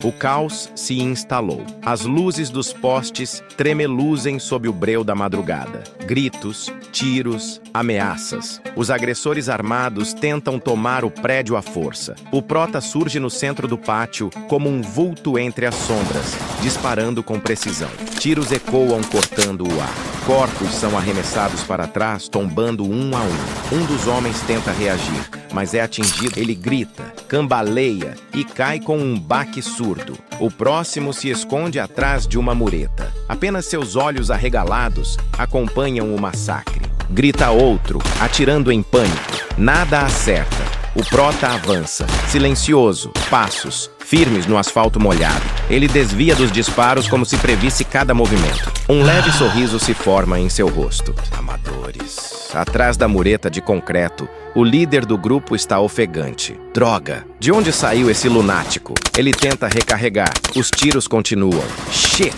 O caos se instalou. As luzes dos postes tremeluzem sob o breu da madrugada. Gritos, tiros, ameaças. Os agressores armados tentam tomar o prédio à força. O prota surge no centro do pátio como um vulto entre as sombras, disparando com precisão. Tiros ecoam cortando o ar. Corpos são arremessados para trás, tombando um a um. Um dos homens tenta reagir, mas é atingido. Ele grita, cambaleia e cai com um baque surdo. O próximo se esconde atrás de uma mureta. Apenas seus olhos arregalados acompanham o massacre. Grita outro, atirando em pânico. Nada acerta. O prota avança, silencioso, passos, firmes no asfalto molhado. Ele desvia dos disparos como se previsse cada movimento. Um leve sorriso se forma em seu rosto. Amadores. Atrás da mureta de concreto, o líder do grupo está ofegante. Droga! De onde saiu esse lunático? Ele tenta recarregar. Os tiros continuam. Shit!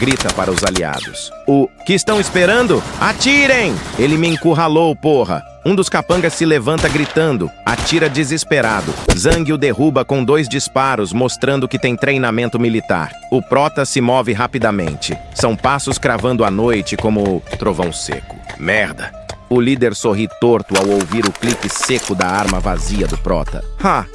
Grita para os aliados. O que estão esperando? Atirem! Ele me encurralou, porra! Um dos capangas se levanta gritando, atira desesperado. Zhang o derruba com 2 disparos, mostrando que tem treinamento militar. O prota se move rapidamente. São passos cravando a noite como trovão seco. Merda! O líder sorri torto ao ouvir o clique seco da arma vazia do prota.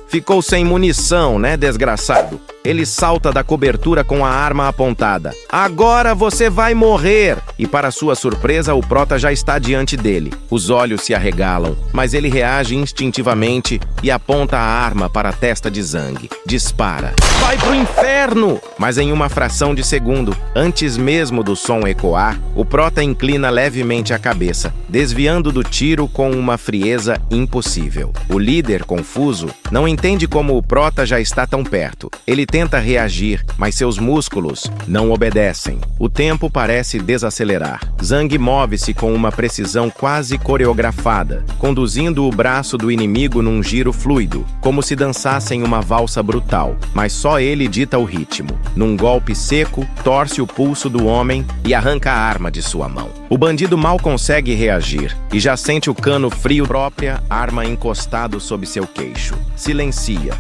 Ficou sem munição, né, desgraçado? Ele salta da cobertura com a arma apontada. Agora você vai morrer! E para sua surpresa, o prota já está diante dele. Os olhos se arregalam, mas ele reage instintivamente e aponta a arma para a testa de Zhang. Dispara. Vai pro inferno! Mas em uma fração de segundo, antes mesmo do som ecoar, o prota inclina levemente a cabeça, desviando do tiro com uma frieza impossível. O líder, confuso, não entende como o prota já está tão perto. Ele tenta reagir, mas seus músculos não obedecem. O tempo parece desacelerar. Zhang move-se com uma precisão quase coreografada, conduzindo o braço do inimigo num giro fluido, como se dançassem uma valsa brutal. Mas só ele dita o ritmo. Num golpe seco, torce o pulso do homem e arranca a arma de sua mão. O bandido mal consegue reagir e já sente o cano frio própria arma encostado sob seu queixo. Silencia.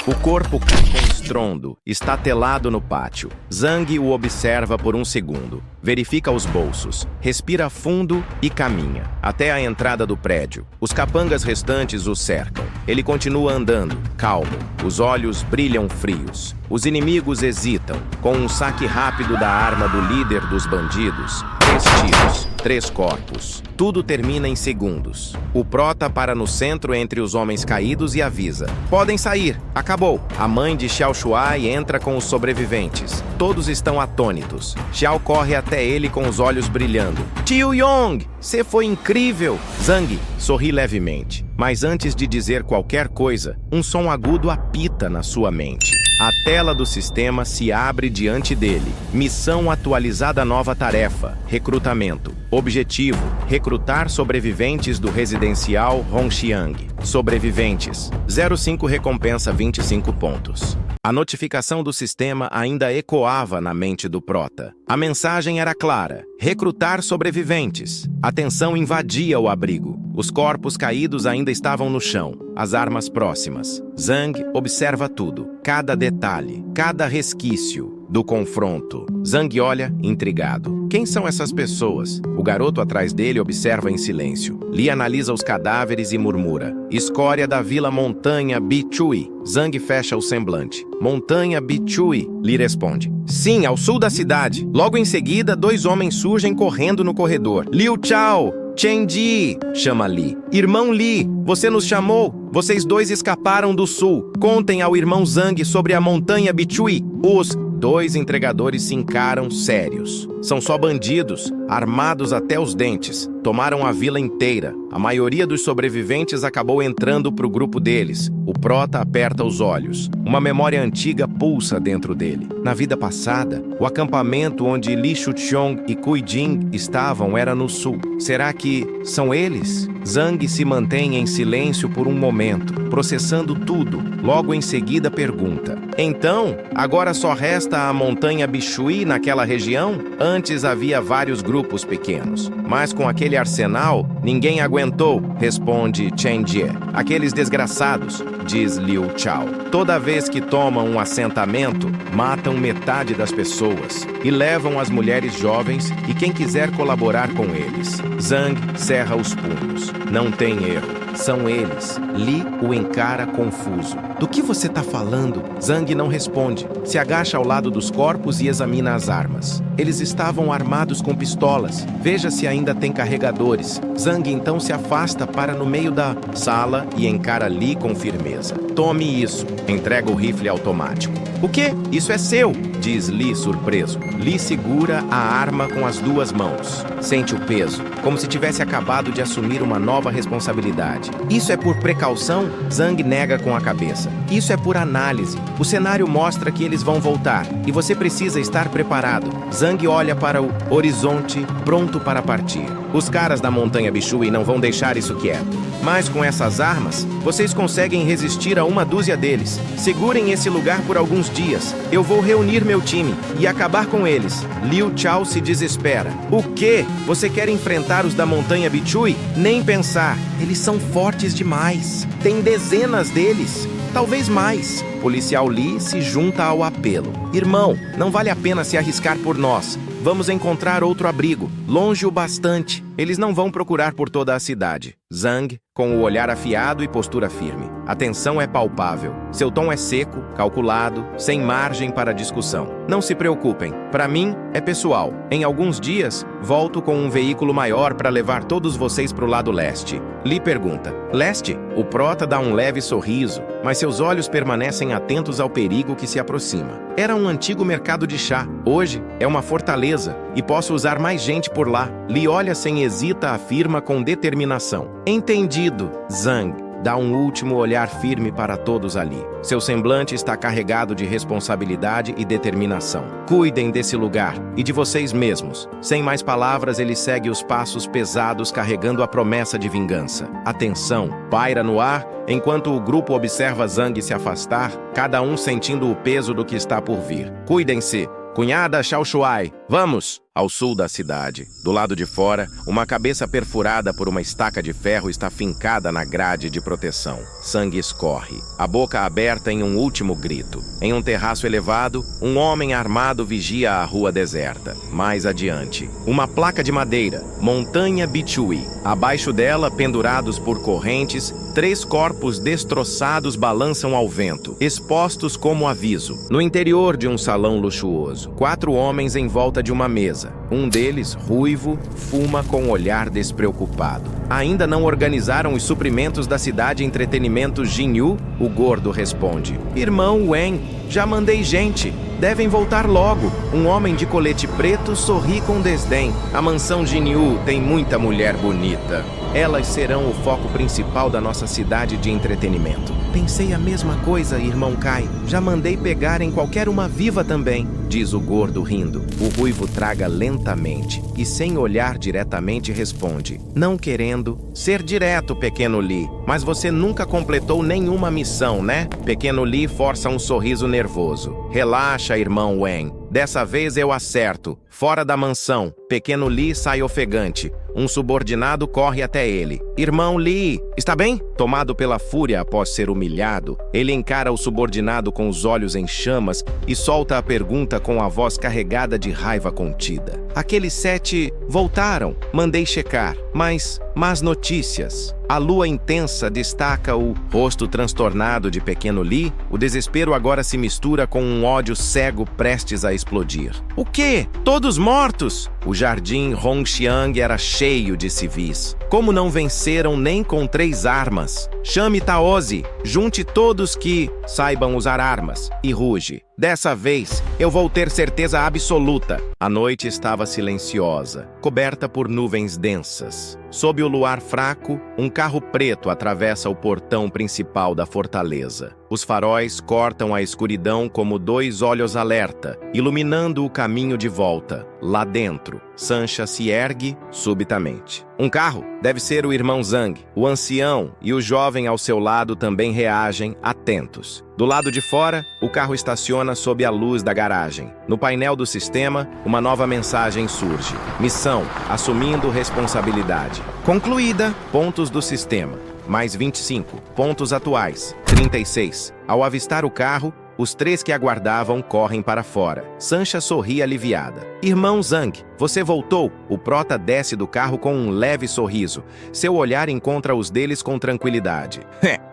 O corpo cai com estrondo, estatelado no pátio. Zhang o observa por um segundo. Verifica os bolsos, respira fundo e caminha até a entrada do prédio. Os capangas restantes o cercam. Ele continua andando, calmo. Os olhos brilham frios. Os inimigos hesitam. Com um saque rápido da arma do líder dos bandidos, 3 tiros, 3 corpos. Tudo termina em segundos. O prota para no centro entre os homens caídos e avisa. Podem sair. Acabou. A mãe de Xiao Shuai entra com os sobreviventes. Todos estão atônitos. Xiao corre até ele com os olhos brilhando. Tio Yong, você foi incrível! Zhang sorri levemente. Mas antes de dizer qualquer coisa, um som agudo apita na sua mente. A tela do sistema se abre diante dele. Missão atualizada, nova tarefa. Recrutamento. Objetivo: recrutar sobreviventes do residencial Hongxiang. Sobreviventes. 05 recompensa 25 pontos. A notificação do sistema ainda ecoava na mente do prota. A mensagem era clara: recrutar sobreviventes. A tensão invadia o abrigo. Os corpos caídos ainda estavam no chão, as armas próximas. Zhang observa tudo, cada detalhe, cada resquício do confronto. Zhang olha, intrigado. Quem são essas pessoas? O garoto atrás dele observa em silêncio. Li analisa os cadáveres e murmura. Escória da Vila Montanha Bichui. Zhang fecha o semblante. Montanha Bichui, Li responde. Sim, ao sul da cidade. Logo em seguida, 2 homens surgem correndo no corredor. Liu Chao! Chenji, chama Li. Irmão Li, você nos chamou? Vocês 2 escaparam do sul. Contem ao irmão Zhang sobre a Montanha Bichui. Os 2 entregadores se encaram sérios. São só bandidos, armados até os dentes. Tomaram a vila inteira. A maioria dos sobreviventes acabou entrando para o grupo deles. O prota aperta os olhos. Uma memória antiga pulsa dentro dele. Na vida passada, o acampamento onde Li Shuqiong e Cui Jing estavam era no sul. Será que são eles? Zhang se mantém em silêncio por um momento, processando tudo. Logo em seguida pergunta. Então, agora só resta a Montanha Bichui naquela região? Antes havia vários grupos grupos pequenos. Mas com aquele arsenal, ninguém aguentou, responde Chen Jie. Aqueles desgraçados, diz Liu Chao. Toda vez que tomam um assentamento, matam metade das pessoas e levam as mulheres jovens e quem quiser colaborar com eles. Zhang cerra os punhos. Não tem erro. São eles. Li o encara confuso. Do que você está falando? Zhang não responde. Se agacha ao lado dos corpos e examina as armas. Eles estavam armados com pistolas. Veja se ainda tem carregadores. Zhang então se afasta para no meio da sala e encara Li com firmeza. Tome isso. Entrega o rifle automático. O quê? Isso é seu, diz Li surpreso. Li segura a arma com as duas mãos. Sente o peso, como se tivesse acabado de assumir uma nova responsabilidade. Isso é por precaução? Zhang nega com a cabeça. Isso é por análise. O cenário mostra que eles vão voltar e você precisa estar preparado. Zhang olha para o horizonte, pronto para partir. Os caras da Montanha Bichui não vão deixar isso quieto. Mas com essas armas, vocês conseguem resistir a uma dúzia deles. Segurem esse lugar por alguns dias. Eu vou reunir meu time e acabar com eles. Liu Chao se desespera. O quê? Você quer enfrentar os da Montanha Bichui? Nem pensar. Eles são fortes demais. Tem dezenas deles. Talvez mais. Policial Li se junta ao apelo. Irmão, não vale a pena se arriscar por nós. Vamos encontrar outro abrigo, longe o bastante. Eles não vão procurar por toda a cidade. Zhang, com o olhar afiado e postura firme. A tensão é palpável. Seu tom é seco, calculado, sem margem para discussão. Não se preocupem. Para mim, é pessoal. Em alguns dias, volto com um veículo maior para levar todos vocês para o lado leste. Li pergunta. Leste? O prota dá um leve sorriso, mas seus olhos permanecem atentos ao perigo que se aproxima. Era um antigo mercado de chá. Hoje, é uma fortaleza e posso usar mais gente por lá. Li olha sem hesita, afirma com determinação. Entendido, Zhang. Dá um último olhar firme para todos ali. Seu semblante está carregado de responsabilidade e determinação. Cuidem desse lugar e de vocês mesmos. Sem mais palavras, ele segue os passos pesados carregando a promessa de vingança. A tensão paira no ar enquanto o grupo observa Zhang se afastar, cada um sentindo o peso do que está por vir. Cuidem-se. Cunhada Xiaoshuai, vamos! Ao sul da cidade, do lado de fora, uma cabeça perfurada por uma estaca de ferro está fincada na grade de proteção. Sangue escorre, a boca aberta em um último grito. Em um terraço elevado, um homem armado vigia a rua deserta. Mais adiante, uma placa de madeira, Montanha Bichui. Abaixo dela, pendurados por correntes, 3 corpos destroçados balançam ao vento, expostos como aviso. No interior de um salão luxuoso, 4 homens em volta de uma mesa. Um deles, ruivo, fuma com um olhar despreocupado. Ainda não organizaram os suprimentos da cidade entretenimento Jinyu? O gordo responde. Irmão Wen, já mandei gente. Devem voltar logo. Um homem de colete preto sorri com desdém. A mansão Jinyu tem muita mulher bonita. Elas serão o foco principal da nossa cidade de entretenimento. Pensei a mesma coisa, irmão Kai. Já mandei pegar em qualquer uma viva também, diz o gordo rindo. O ruivo traga lentamente e sem olhar diretamente responde. Não querendo ser direto, pequeno Li, mas você nunca completou nenhuma missão, né? Pequeno Li força um sorriso nervoso. Relaxa, irmão Wen. Dessa vez eu acerto. Fora da mansão, pequeno Li sai ofegante. Um subordinado corre até ele. Irmão Li, está bem? Tomado pela fúria após ser humilhado, ele encara o subordinado com os olhos em chamas e solta a pergunta com a voz carregada de raiva contida. Aqueles 7 voltaram, mandei checar, mas más notícias. A lua intensa destaca o rosto transtornado de pequeno Li. O desespero agora se mistura com um ódio cego prestes a explodir. O quê? Todos mortos? O jardim Hongxiang era cheio de civis. Como não venceram nem com 3 armas? Chame Taozi, junte todos que saibam usar armas, e ruge. Dessa vez, eu vou ter certeza absoluta. A noite estava silenciosa, coberta por nuvens densas. Sob o luar fraco, um carro preto atravessa o portão principal da fortaleza. Os faróis cortam a escuridão como 2 olhos alerta, iluminando o caminho de volta. Lá dentro, Sancha se ergue subitamente. Um carro? Deve ser o irmão Zhang. O ancião e o jovem ao seu lado também reagem, atentos. Do lado de fora, o carro estaciona sob a luz da garagem. No painel do sistema, uma nova mensagem surge. Missão, assumindo responsabilidade. Concluída. Pontos do sistema. Mais 25. Pontos atuais. 36. Ao avistar o carro, os 3 que aguardavam correm para fora. Sancha sorri aliviada. Irmão Zhang, você voltou? O prota desce do carro com um leve sorriso. Seu olhar encontra os deles com tranquilidade.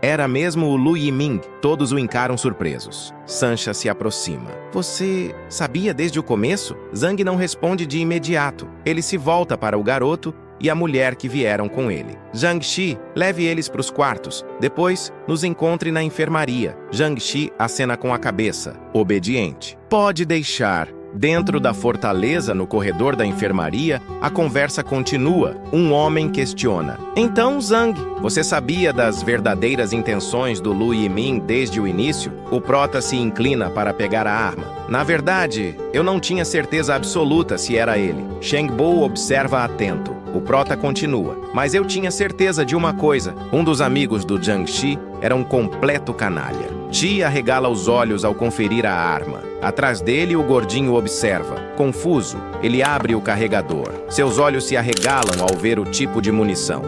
Era mesmo o Lu Yiming. Todos o encaram surpresos. Sancha se aproxima. Você sabia desde o começo? Zhang não responde de imediato. Ele se volta para o garoto e a mulher que vieram com ele. Jiangxi, leve eles para os quartos. Depois, nos encontre na enfermaria. Jiangxi acena com a cabeça, obediente. Pode deixar. Dentro da fortaleza, no corredor da enfermaria, a conversa continua. Um homem questiona. Então, Zhang, você sabia das verdadeiras intenções do Lu Yiming desde o início? O prota se inclina para pegar a arma. Na verdade, eu não tinha certeza absoluta se era ele. Shengbo observa atento. O prota continua. Mas eu tinha certeza de uma coisa. Um dos amigos do Jiangxi era um completo canalha. Ji arregala os olhos ao conferir a arma. Atrás dele, o gordinho observa. Confuso, ele abre o carregador. Seus olhos se arregalam ao ver o tipo de munição.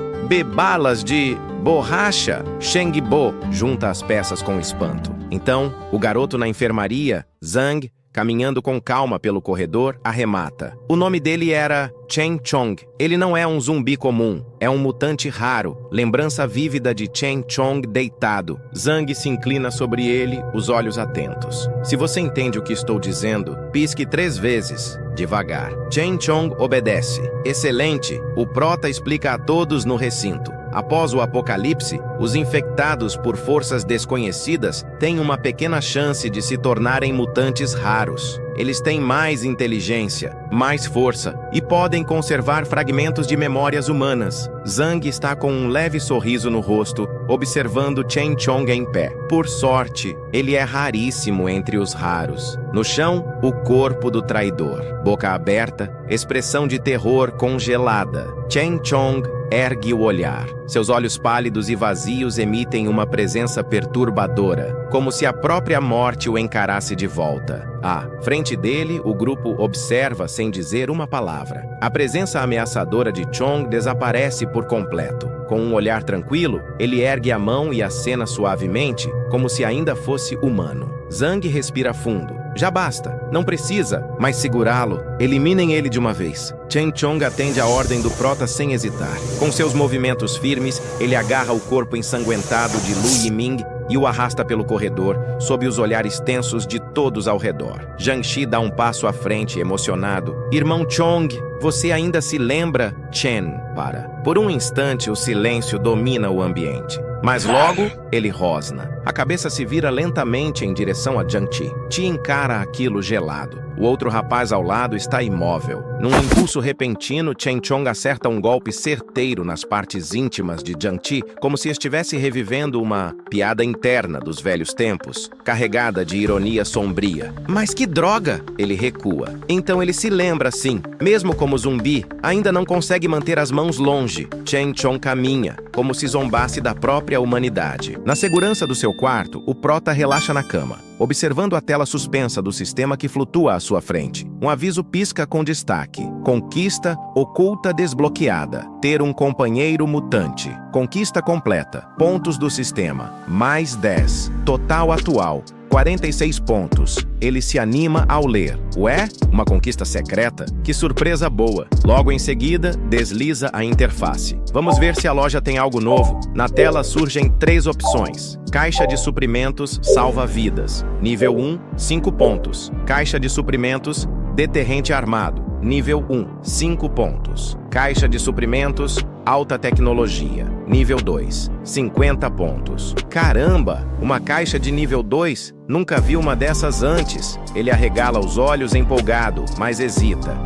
Balas de borracha. Shengbo junta as peças com espanto. Então, o garoto na enfermaria, Zhang, caminhando com calma pelo corredor, arremata. O nome dele era Chen Chong. Ele não é um zumbi comum, é um mutante raro, lembrança vívida de Chen Chong deitado. Zhang se inclina sobre ele, os olhos atentos. Se você entende o que estou dizendo, pisque 3 vezes, devagar. Chen Chong obedece. Excelente, o prota explica a todos no recinto. Após o apocalipse, os infectados por forças desconhecidas têm uma pequena chance de se tornarem mutantes raros. Eles têm mais inteligência, mais força e podem conservar fragmentos de memórias humanas. Zhang está com um leve sorriso no rosto, observando Chen Chong em pé. Por sorte, ele é raríssimo entre os raros. No chão, o corpo do traidor. Boca aberta, expressão de terror congelada. Chen Chong ergue o olhar. Seus olhos pálidos e vazios emitem uma presença perturbadora, como se a própria morte o encarasse de volta. À frente dele, o grupo observa sem dizer uma palavra. A presença ameaçadora de Chong desaparece por completo. Com um olhar tranquilo, ele ergue a mão e acena suavemente, como se ainda fosse humano. Zhang respira fundo. Já basta, não precisa mais segurá-lo. Eliminem ele de uma vez. Chen Chong atende a ordem do prota sem hesitar. Com seus movimentos firmes, ele agarra o corpo ensanguentado de Lu Yiming e o arrasta pelo corredor, sob os olhares tensos de todos ao redor. Jiangxi dá um passo à frente, emocionado. Irmão Chong, você ainda se lembra? Chen para. Por um instante, o silêncio domina o ambiente. Mas logo, ele rosna. A cabeça se vira lentamente em direção a Jiangxi. Ti encara aquilo gelado. O outro rapaz ao lado está imóvel. Num impulso repentino, Chen Chong acerta um golpe certeiro nas partes íntimas de Jiangxi, como se estivesse revivendo uma piada interna dos velhos tempos, carregada de ironia sombria. Mas que droga! Ele recua. Então ele se lembra, sim. Mesmo como zumbi, ainda não consegue manter as mãos longe. Chen Chong caminha, como se zombasse da própria humanidade. Na segurança do seu quarto, o prota relaxa na cama, observando a tela suspensa do sistema que flutua à sua frente. Um aviso pisca com destaque. Conquista oculta desbloqueada. Ter um companheiro mutante. Conquista completa. Pontos do sistema. Mais 10. Total atual. 46 pontos. Ele se anima ao ler. Ué? Uma conquista secreta? Que surpresa boa. Logo em seguida, desliza a interface. Vamos ver se a loja tem algo novo. Na tela surgem 3 opções. Caixa de suprimentos salva vidas. Nível 1, 5 pontos. Caixa de suprimentos deterrente armado. Nível 1, 5 pontos. Caixa de suprimentos alta tecnologia. Nível 2, 50 pontos. Caramba! Uma caixa de nível 2? Nunca vi uma dessas antes. Ele arregala os olhos empolgado, mas hesita.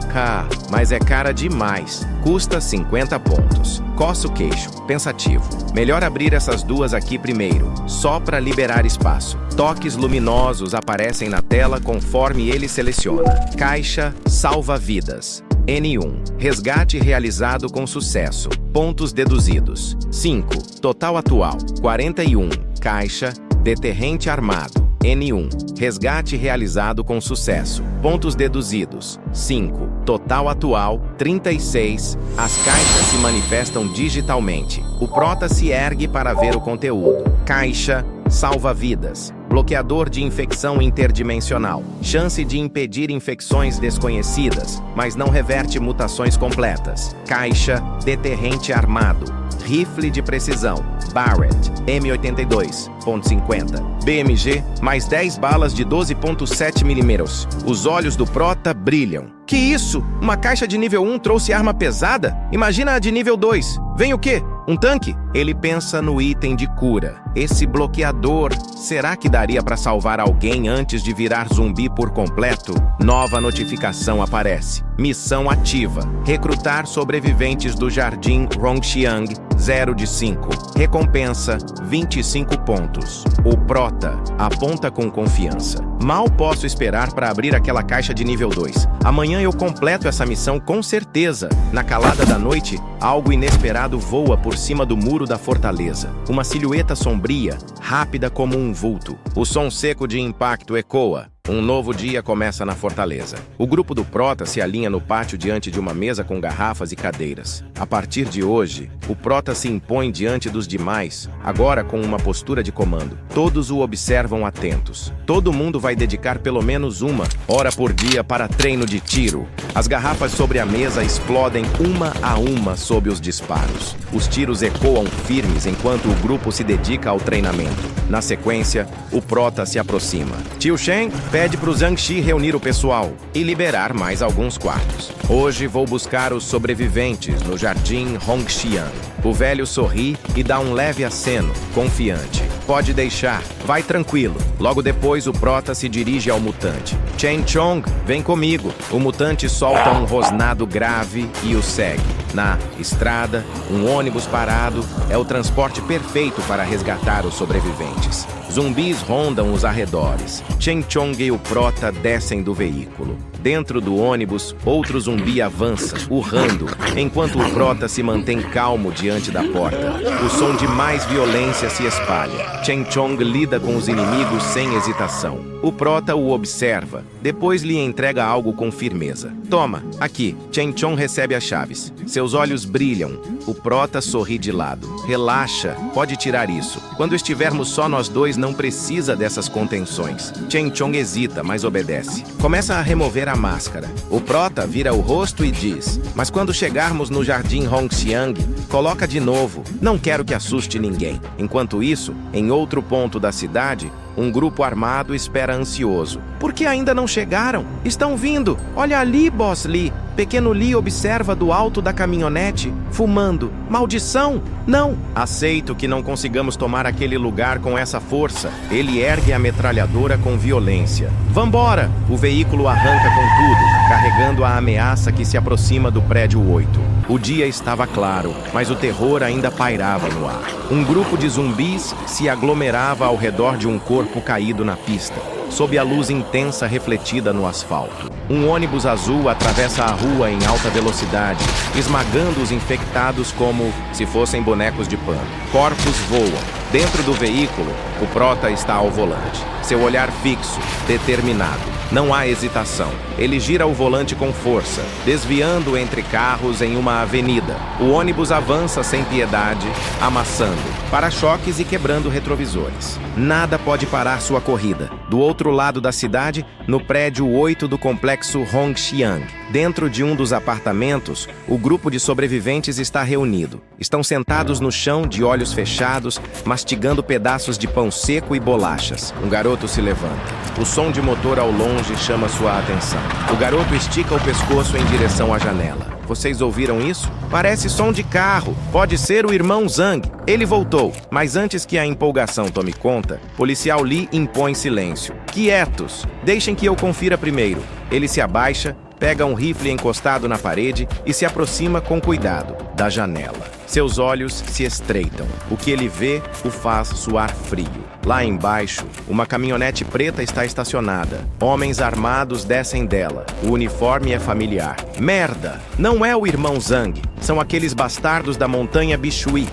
Mas é cara demais. Custa 50 pontos. Coça o queixo, pensativo. Melhor abrir essas duas aqui primeiro, só para liberar espaço. Toques luminosos aparecem na tela conforme ele seleciona. Caixa salva vidas. N1. Resgate realizado com sucesso. Pontos deduzidos. 5. Total atual. 41. Caixa. Deterrente armado. N1. Resgate realizado com sucesso. Pontos deduzidos. 5. Total atual. 36. As caixas se manifestam digitalmente. O Prota se ergue para ver o conteúdo. Caixa. Salva-vidas. Bloqueador de infecção interdimensional. Chance de impedir infecções desconhecidas, mas não reverte mutações completas. Caixa. Deterrente armado. Rifle de precisão. Barrett. M82.50. BMG. Mais 10 balas de 12.7 mm. Os olhos do Prota brilham. Que isso? Uma caixa de nível 1 trouxe arma pesada? Imagina a de nível 2. Vem o quê? Um tanque? Ele pensa no item de cura. Esse bloqueador, será que daria para salvar alguém antes de virar zumbi por completo? Nova notificação aparece. Missão ativa. Recrutar sobreviventes do Jardim Rongxiang, 0 de 5. Recompensa, 25 pontos. O Prota aponta com confiança. Mal posso esperar para abrir aquela caixa de nível 2. Amanhã eu completo essa missão com certeza. Na calada da noite, algo inesperado voa por cima do muro da fortaleza. Uma silhueta sombria, rápida como um vulto. O som seco de impacto ecoa. Um novo dia começa na fortaleza. O grupo do Prota se alinha no pátio diante de uma mesa com garrafas e cadeiras. A partir de hoje, o Prota se impõe diante dos demais, agora com uma postura de comando. Todos o observam atentos. Todo mundo vai dedicar pelo menos uma hora por dia para treino de tiro. As garrafas sobre a mesa explodem uma a uma sob os disparos. Os tiros ecoam firmes enquanto o grupo se dedica ao treinamento. Na sequência, o Prota se aproxima. Tio Shen pede para o Zhang Shi reunir o pessoal e liberar mais alguns quartos. Hoje vou buscar os sobreviventes no Jardim Rongxiang. O velho sorri e dá um leve aceno, confiante. Pode deixar, vai tranquilo. Logo depois, o Prota se dirige ao mutante. Chen Chong, vem comigo. O mutante solta um rosnado grave e o segue. Na estrada, um ônibus parado é o transporte perfeito para resgatar os sobreviventes. Zumbis rondam os arredores. Chen Chong e o Prota descem do veículo. Dentro do ônibus, outro zumbi avança, urrando, enquanto o Prota se mantém calmo diante da porta. O som de mais violência se espalha. Chen Chong lida com os inimigos sem hesitação. O Prota o observa, depois lhe entrega algo com firmeza. Toma, aqui. Chen Chong recebe as chaves. Seus olhos brilham. O Prota sorri de lado. Relaxa, pode tirar isso. Quando estivermos só nós dois, não precisa dessas contenções. Chen Chong hesita, mas obedece. Começa a remover a máscara. O Prota vira o rosto e diz: mas quando chegarmos no Jardim Rongxiang, coloca de novo. Não quero que assuste ninguém. Enquanto isso, em outro ponto da cidade, um grupo armado espera ansioso. Por que ainda não chegaram? Estão vindo! Olha ali, Boss Lee! Pequeno Lee observa do alto da caminhonete, fumando. Maldição! Não! Aceito que não consigamos tomar aquele lugar com essa força. Ele ergue a metralhadora com violência. Vambora! O veículo arranca com tudo, carregando a ameaça que se aproxima do prédio 8. O dia estava claro, mas o terror ainda pairava no ar. Um grupo de zumbis se aglomerava ao redor de um corpo caído na pista, sob a luz intensa refletida no asfalto. Um ônibus azul atravessa a rua em alta velocidade, esmagando os infectados como se fossem bonecos de pano. Corpos voam. Dentro do veículo, o Prota está ao volante. Seu olhar fixo, determinado. Não há hesitação. Ele gira o volante com força, desviando entre carros em uma avenida. O ônibus avança sem piedade, amassando para-choques e quebrando retrovisores. Nada pode parar sua corrida. Do outro lado da cidade, no prédio 8 do complexo Rongxiang, dentro de um dos apartamentos, o grupo de sobreviventes está reunido. Estão sentados no chão, de olhos fechados, mastigando pedaços de pão seco e bolachas. Um garoto se levanta. O som de motor ao longe chama sua atenção. O garoto estica o pescoço em direção à janela. Vocês ouviram isso? Parece som de carro. Pode ser o irmão Zhang. Ele voltou. Mas antes que a empolgação tome conta, policial Lee impõe silêncio. Quietos! Deixem que eu confira primeiro. Ele se abaixa, pega um rifle encostado na parede e se aproxima com cuidado da janela. Seus olhos se estreitam. O que ele vê o faz suar frio. Lá embaixo, uma caminhonete preta está estacionada. Homens armados descem dela. O uniforme é familiar. Merda! Não é o irmão Zhang. São aqueles bastardos da montanha Bichui.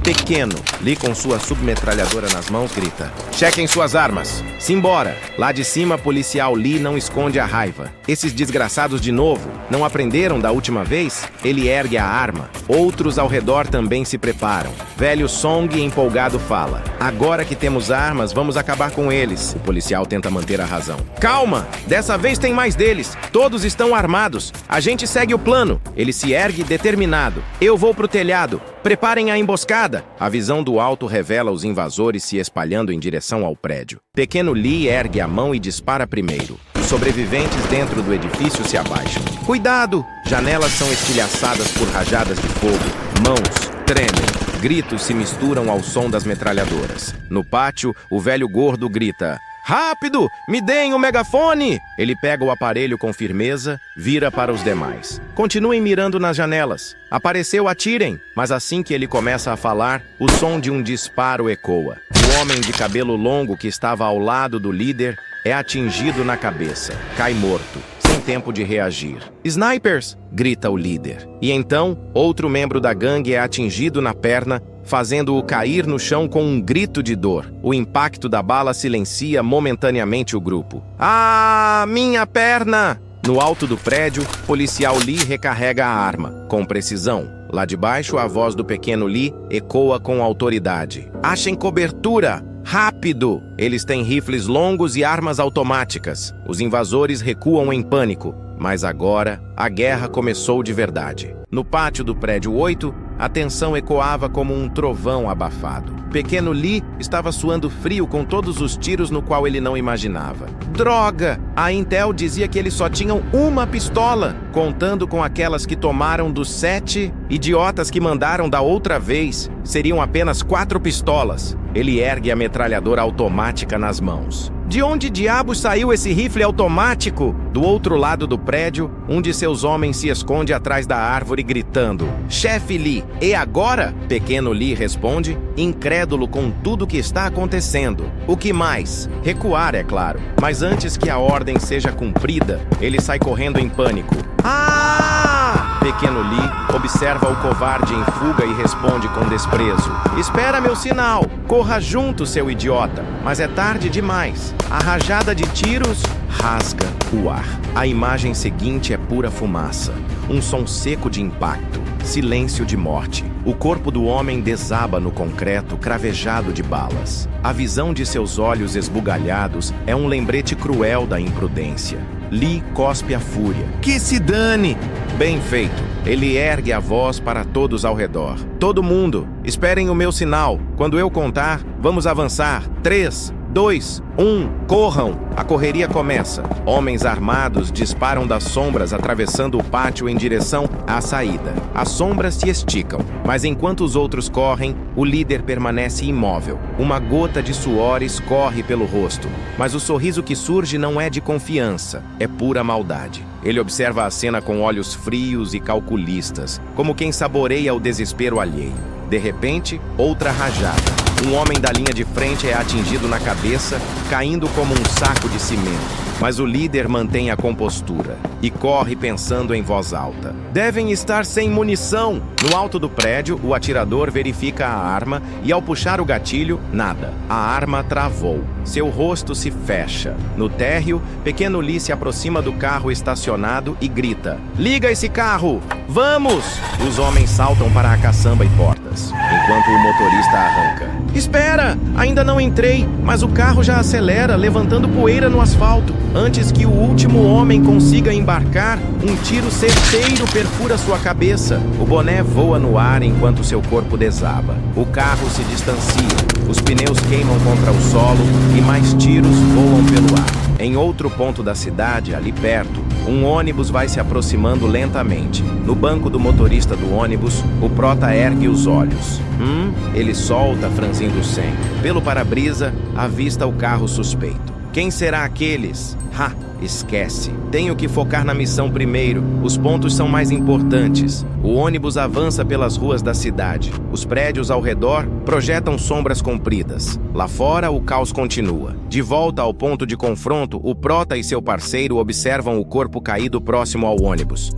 Pequeno, Lee com sua submetralhadora nas mãos grita: chequem suas armas! Simbora! Lá de cima, policial Lee não esconde a raiva. Esses desgraçados de novo, não aprenderam da última vez? Ele ergue a arma. Outros ao redor também se preparam. Velho Song empolgado fala: agora que temos armas, vamos acabar com eles. O policial tenta manter a razão. Calma! Dessa vez tem mais deles. Todos estão armados. A gente segue o plano. Ele se ergue determinado. Eu vou pro telhado. Preparem a emboscada. A visão do alto revela os invasores se espalhando em direção ao prédio. Pequeno Lee ergue a mão e dispara primeiro. Os sobreviventes dentro do edifício se abaixam. Cuidado! Janelas são estilhaçadas por rajadas de fogo. Mãos tremem. Gritos se misturam ao som das metralhadoras. No pátio, o velho gordo grita: rápido! Me deem o megafone! Ele pega o aparelho com firmeza, vira para os demais. Continuem mirando nas janelas. Apareceu, atirem! Mas assim que ele começa a falar, o som de um disparo ecoa. O homem de cabelo longo que estava ao lado do líder é atingido na cabeça. Cai morto, sem tempo de reagir. Snipers! Grita o líder. E então, outro membro da gangue é atingido na perna, fazendo-o cair no chão com um grito de dor. O impacto da bala silencia momentaneamente o grupo. Ah, minha perna! No alto do prédio, policial Lee recarrega a arma, com precisão. Lá de baixo, a voz do pequeno Lee ecoa com autoridade. Achem cobertura! Rápido! Eles têm rifles longos e armas automáticas. Os invasores recuam em pânico. Mas agora, a guerra começou de verdade. No pátio do prédio 8, a tensão ecoava como um trovão abafado. Pequeno Lee estava suando frio com todos os tiros no qual ele não imaginava. Droga! A Intel dizia que eles só tinham uma pistola, contando com aquelas que tomaram dos 7 idiotas que mandaram da outra vez. Seriam apenas 4 pistolas. Ele ergue a metralhadora automática nas mãos. De onde diabos saiu esse rifle automático? Do outro lado do prédio, um de seus homens se esconde atrás da árvore gritando: chefe Lee, e agora? Pequeno Lee responde, incrédulo com tudo que está acontecendo. O que mais? Recuar, é claro. Mas antes que a ordem seja cumprida, ele sai correndo em pânico. Ah! Pequeno Lee observa o covarde em fuga e responde com desprezo: espera meu sinal! Corra junto, seu idiota! Mas é tarde demais. A rajada de tiros rasga o ar. A imagem seguinte é pura fumaça. Um som seco de impacto. Silêncio de morte. O corpo do homem desaba no concreto, cravejado de balas. A visão de seus olhos esbugalhados é um lembrete cruel da imprudência. Lee cospe a fúria. Que se dane! Bem feito. Ele ergue a voz para todos ao redor. Todo mundo, esperem o meu sinal. Quando eu contar, vamos avançar. 3, 2, 1, corram! A correria começa. Homens armados disparam das sombras, atravessando o pátio em direção à saída. As sombras se esticam, mas enquanto os outros correm, o líder permanece imóvel. Uma gota de suor escorre pelo rosto, mas o sorriso que surge não é de confiança, é pura maldade. Ele observa a cena com olhos frios e calculistas, como quem saboreia o desespero alheio. De repente, outra rajada. Um homem da linha de frente é atingido na cabeça, caindo como um saco de cimento. Mas o líder mantém a compostura e corre pensando em voz alta. Devem estar sem munição. No alto do prédio, o atirador verifica a arma e, ao puxar o gatilho, nada. A arma travou. Seu rosto se fecha. No térreo, pequeno Lee se aproxima do carro estacionado e grita: liga esse carro! Vamos! Os homens saltam para a caçamba e portas, enquanto o motorista arranca. Espera! Ainda não entrei, mas o carro já acelera, levantando poeira no asfalto. Antes que o último homem consiga embarcar, um tiro certeiro perfura sua cabeça. O boné voa no ar enquanto seu corpo desaba. O carro se distancia. Os pneus queimam contra o solo e mais tiros voam pelo ar. Em outro ponto da cidade, ali perto, um ônibus vai se aproximando lentamente. No banco do motorista do ônibus, o prota ergue os olhos. Ele solta, franzindo o senho. Pelo para-brisa, avista o carro suspeito. Quem será aqueles? Ha! Esquece. Tenho que focar na missão primeiro. Os pontos são mais importantes. O ônibus avança pelas ruas da cidade. Os prédios ao redor projetam sombras compridas. Lá fora, o caos continua. De volta ao ponto de confronto, o Prota e seu parceiro observam o corpo caído próximo ao ônibus.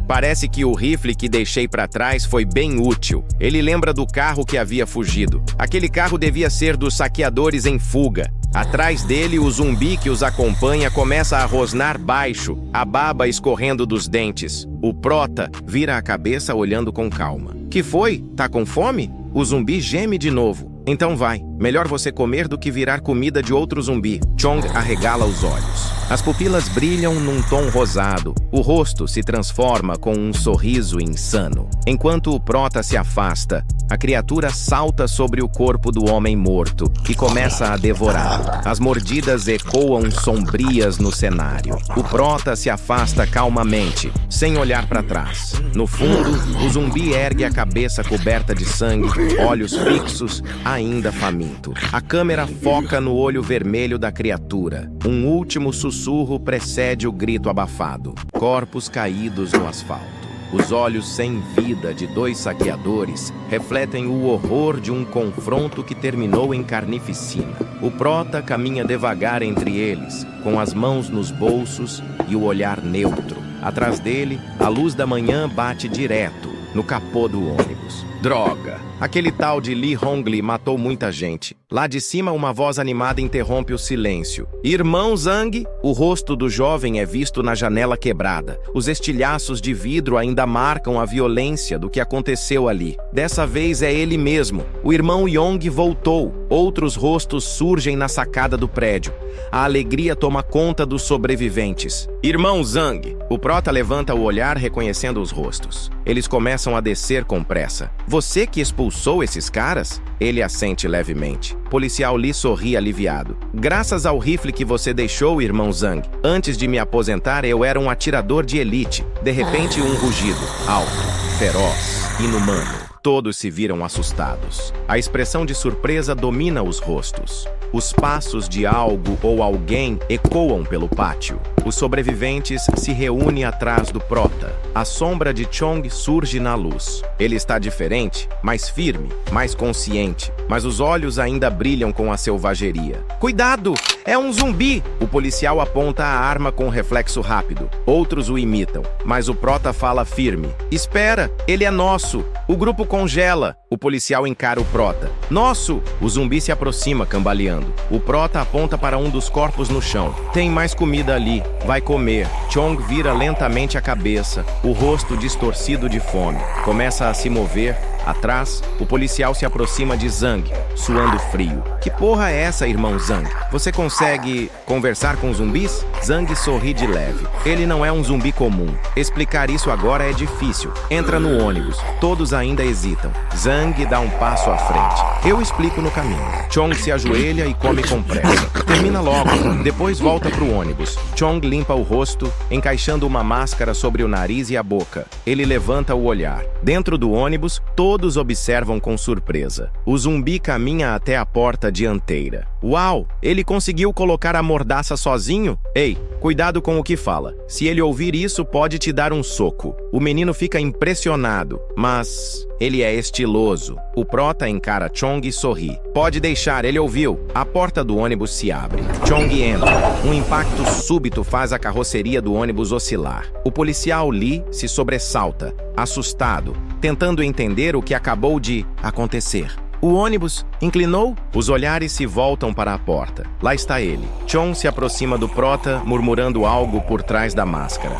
Parece que o rifle que deixei para trás foi bem útil. Ele lembra do carro que havia fugido. Aquele carro devia ser dos saqueadores em fuga. Atrás dele, o zumbi que os acompanha começa a rosnar baixo, a baba escorrendo dos dentes. O Prota vira a cabeça olhando com calma. Que foi? Tá com fome? O zumbi geme de novo. Então vai. Melhor você comer do que virar comida de outro zumbi. Chong arregala os olhos. As pupilas brilham num tom rosado. O rosto se transforma com um sorriso insano. Enquanto o Prota se afasta, a criatura salta sobre o corpo do homem morto e começa a devorá-lo. As mordidas ecoam sombrias no cenário. O Prota se afasta calmamente, sem olhar para trás. No fundo, o zumbi ergue a cabeça coberta de sangue, olhos fixos, ainda faminto. A câmera foca no olho vermelho da criatura. Um último sussurro precede o grito abafado. Corpos caídos no asfalto. Os olhos sem vida de dois saqueadores refletem o horror de um confronto que terminou em carnificina. O Prota caminha devagar entre eles, com as mãos nos bolsos e o olhar neutro. Atrás dele, a luz da manhã bate direto no capô do ônibus. Droga! Aquele tal de Lee Hong-li matou muita gente. Lá de cima, uma voz animada interrompe o silêncio. Irmão Zhang? O rosto do jovem é visto na janela quebrada. Os estilhaços de vidro ainda marcam a violência do que aconteceu ali. Dessa vez é ele mesmo. O irmão Yong voltou. Outros rostos surgem na sacada do prédio. A alegria toma conta dos sobreviventes. Irmão Zhang! O Prota levanta o olhar reconhecendo os rostos. Eles começam a descer com pressa. Você que expulsou esses caras? Ele assente levemente. Policial Lee sorri aliviado. Graças ao rifle que você deixou, irmão Zhang. Antes de me aposentar, eu era um atirador de elite. De repente, um rugido. Alto, feroz, inumano. Todos se viram assustados. A expressão de surpresa domina os rostos. Os passos de algo ou alguém ecoam pelo pátio. Os sobreviventes se reúnem atrás do Prota. A sombra de Chong surge na luz. Ele está diferente, mais firme, mais consciente, mas os olhos ainda brilham com a selvageria. Cuidado! É um zumbi! O policial aponta a arma com um reflexo rápido. Outros o imitam, mas o Prota fala firme. Espera, ele é nosso! O grupo congela. O policial encara o Prota. Nosso! O zumbi se aproxima, cambaleando. O Prota aponta para um dos corpos no chão. Tem mais comida ali. Vai comer. Chong vira lentamente a cabeça, o rosto distorcido de fome. Começa a se mover. Atrás, o policial se aproxima de Zhang, suando frio. Que porra é essa, irmão Zhang? Você consegue conversar com zumbis? Zhang sorri de leve. Ele não é um zumbi comum. Explicar isso agora é difícil. Entra no ônibus. Todos ainda hesitam. Zhang dá um passo à frente. Eu explico no caminho. Chong se ajoelha e come com pressa. Termina logo. Depois volta pro ônibus. Chong limpa o rosto, encaixando uma máscara sobre o nariz e a boca. Ele levanta o olhar. Dentro do ônibus, todos observam com surpresa. O zumbi caminha até a porta dianteira. Uau! Ele conseguiu colocar a mordaça sozinho? Ei, cuidado com o que fala. Se ele ouvir isso, pode te dar um soco. O menino fica impressionado, mas ele é estiloso. O Prota encara Chong e sorri. Pode deixar, ele ouviu. A porta do ônibus se abre. Chong entra. Um impacto súbito faz a carroceria do ônibus oscilar. O policial Lee se sobressalta, assustado, tentando entender o que acabou de acontecer. O ônibus inclinou, os olhares se voltam para a porta. Lá está ele. Chong se aproxima do Prota, murmurando algo por trás da máscara.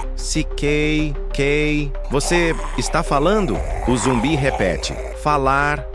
Kei, você está falando? O zumbi repete. Falar.